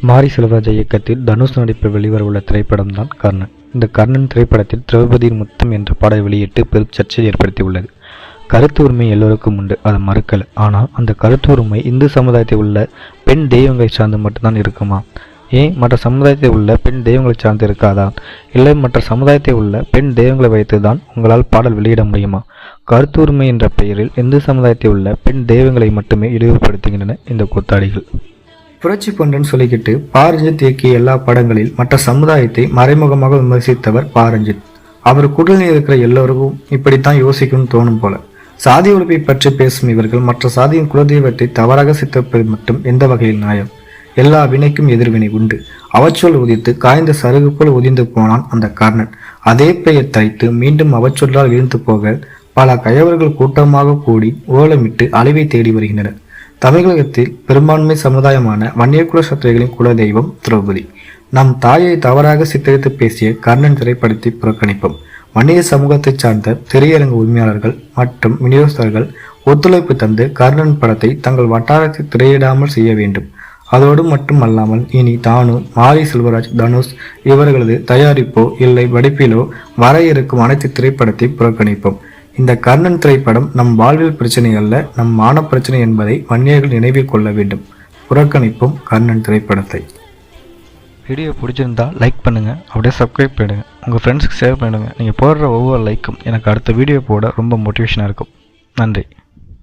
மாரி செல்வராஜ் இயக்கத்தில் தனுஷ் நடிப்பில் வெளிவரவுள்ள திரைப்படம் தான் கர்ணன். இந்த கர்ணன் திரைப்படத்தில் திரௌபதியின் முத்தம் என்ற பாடல் வெளியிட்டு பெரும் சர்ச்சை ஏற்படுத்தியுள்ளது. கருத்து உரிமை எல்லோருக்கும் உண்டு, அதை மறுக்கல. ஆனால் அந்த கருத்து உரிமை இந்து சமுதாயத்தில் உள்ள பெண் தெய்வங்களை சார்ந்து மட்டும்தான் இருக்குமா? ஏன் மற்ற சமுதாயத்தில் உள்ள பெண் தெய்வங்களை சார்ந்து இருக்காதா? இல்லை மற்ற சமுதாயத்தில் உள்ள பெண் தெய்வங்களை வைத்து தான் உங்களால் பாடல் வெளியிட முடியுமா? கருத்து உரிமை என்ற பெயரில் இந்து சமுதாயத்தில் உள்ள பெண் தெய்வங்களை மட்டுமே இழிவுபடுத்துகின்றன இந்த கூத்தாடிகள். புரட்சி பண்றன்னு சொல்லிக்கிட்டு பாரஞ்சித் இயக்கிய எல்லா படங்களில் மற்ற சமுதாயத்தை மறைமுகமாக விமர்சித்தவர் பாரஞ்சித். அவர் குடலில் இருக்கிற எல்லோருக்கும் இப்படித்தான் யோசிக்கணும்னு தோணும் போல. சாதி ஒழிப்பை பற்றி பேசும் இவர்கள் மற்ற சாதியின் குலதெய்வத்தை தவறாக சித்தரிப்பது மட்டும் எந்த வகையில் நியாயம்? எல்லா வினைக்கும் எதிர்வினை உண்டு. அவச்சொல் உதித்து காய்ந்த சருகு போல் உதிர்ந்து போனான் அந்த கர்ணன். அதே பெயர் தைத்து மீண்டும் அவச்சொல்லால் வீழ்ந்து போக பல கயவர்கள் கூட்டமாக கூடி ஓலமிட்டு அழிவை தேடி வருகின்றனர். தமிழகத்தில் பெரும்பான்மை சமுதாயமான வன்னியகுல சத்திரிகளின் குலதெய்வம் திரௌபதி. நம் தாயை தவறாக சித்தரித்து பேசிய கர்ணன் திரைப்படத்தை புறக்கணிப்போம். வன்னிய சமூகத்தை சார்ந்த திரையரங்கு உரிமையாளர்கள் மற்றும் விநியோகஸ்தர்கள் ஒத்துழைப்பு தந்து கர்ணன் படத்தை தங்கள் வட்டாரத்தில் திரையிடாமல் செய்ய வேண்டும். அதோடு மட்டும் அல்லாமல் இனி தானு, மாரி செல்வராஜ், தனுஷ் இவர்களது தயாரிப்போ இல்லை வடிப்பிலோ வர இருக்கும் அனைத்து திரைப்படத்தை புறக்கணிப்போம். இந்த கர்ணன் திரைப்படம் நம் வாழ்வில் பிரச்சனை அல்ல, நம் மான பிரச்சனை என்பதை வன்னியர்கள் நினைவில் கொள்ள வேண்டும். புறக்கணிப்போம் கர்ணன் திரைப்படத்தை. வீடியோ பிடிச்சிருந்தா லைக் பண்ணுங்க, அப்படியே சப்ஸ்கிரைப் பண்ணுங்க, உங்க ஃப்ரெண்ட்ஸ்க்கு ஷேர் பண்ணுங்க. நீங்க போடுற ஒவ்வொரு லைக்கும் எனக்கு அடுத்த வீடியோ போட ரொம்ப மோட்டிவேஷனாக இருக்கும். நன்றி.